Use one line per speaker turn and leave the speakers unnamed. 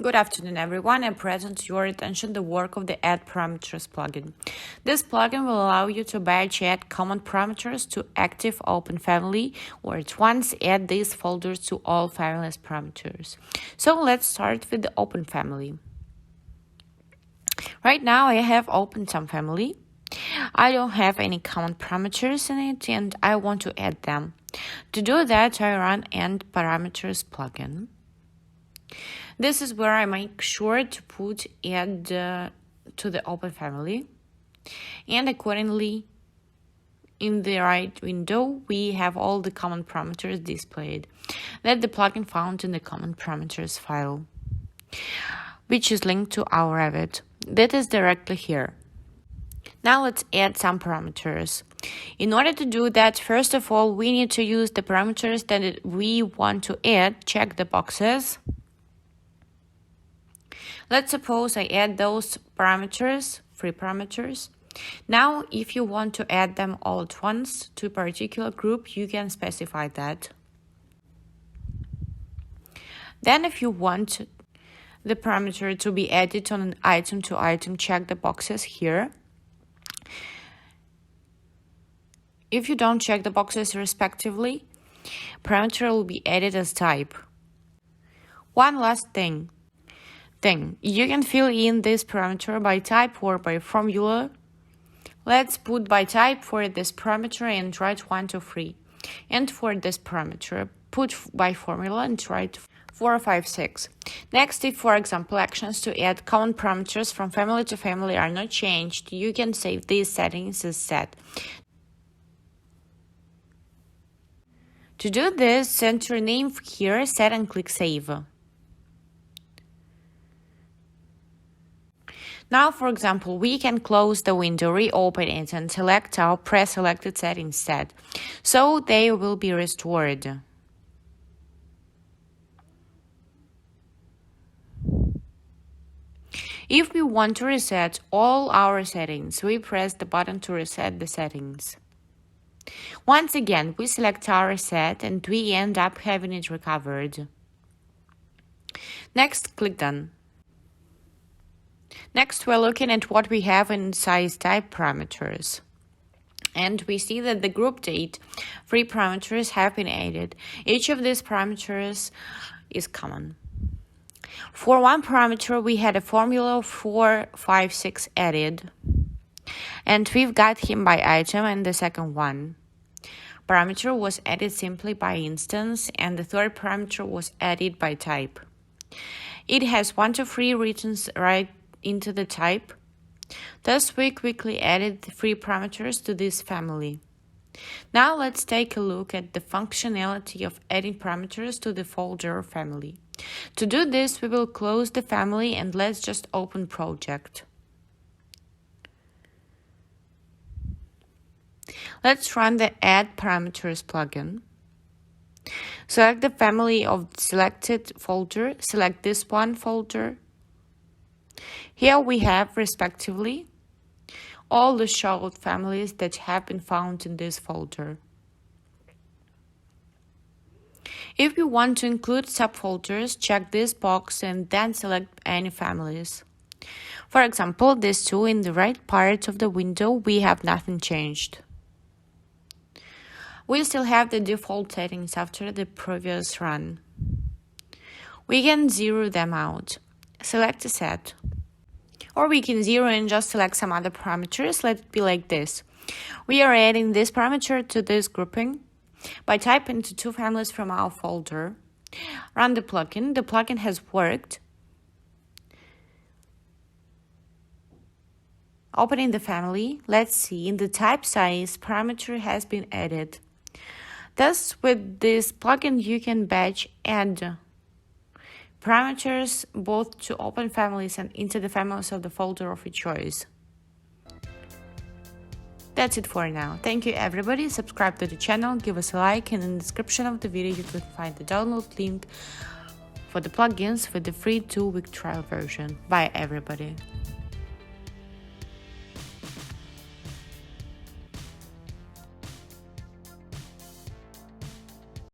Good afternoon, everyone. I present to your attention the work of the Add Parameters plugin. This plugin will allow you to batch add common parameters to active open family, or at once add these folders to all families parameters. So let's start with the open family. Right now I have opened some family. I don't have any common parameters in it and I want to add them. To do that, I run Add Parameters plugin. This is where I make sure to put add to the open family. And accordingly, in the right window, we have all the common parameters displayed that the plugin found in the common parameters file, which is linked to our Revit. That is directly here. Now let's add some parameters. In order to do that, first of all, we need to use the parameters that we want to add, check the boxes. Let's suppose I add those parameters, free parameters. Now, if you want to add them all at once to a particular group, you can specify that. Then if you want the parameter to be added on an item to item, check the boxes here. If you don't check the boxes respectively, parameter will be added as type. One last thing. You can fill in this parameter by type or by formula. Let's put by type for this parameter and write 1, 2, 3. And for this parameter, put by formula and write 4, 5, 6. Next, if for example actions to add common parameters from family to family are not changed, you can save these settings as set. To do this, enter your name here, set and click save. Now, for example, we can close the window, reopen it, and select our pre-selected set instead, so they will be restored. If we want to reset all our settings, we press the button to reset the settings. Once again, we select our set and we end up having it recovered. Next, click Done. Next, we're looking at what we have in size type parameters. And we see that the group date free parameters have been added. Each of these parameters is common. For one parameter, we had a formula 4, 5, 6 added. And we've got him by item and the second one. Parameter was added simply by instance and the third parameter was added by type. It has 1 to 3 written right into the type. Thus, we quickly added the free parameters to this family. Now let's take a look at the functionality of adding parameters to the folder family. To do this, we will close the family and let's just open project. Let's run the Add Parameters plugin. Select the family of selected folder, select this one folder. Here we have, respectively, all the showed families that have been found in this folder. If we want to include subfolders, check this box and then select any families. For example, these two in the right part of the window, we have nothing changed. We still have the default settings after the previous run. We can zero them out. Select a set. Or we can zero and just select some other parameters. Let it be like this. We are adding this parameter to this grouping by typing to two families from our folder. Run the plugin. The plugin has worked. Opening the family, let's see, in the type size, parameter has been added. Thus, with this plugin, you can batch add parameters both to open families and into the families of the folder of your choice. That's it for now. Thank you everybody. Subscribe to the channel, give us a like, and in the description of the video you can find the download link for the plugins for the free 2-week trial version. Bye everybody.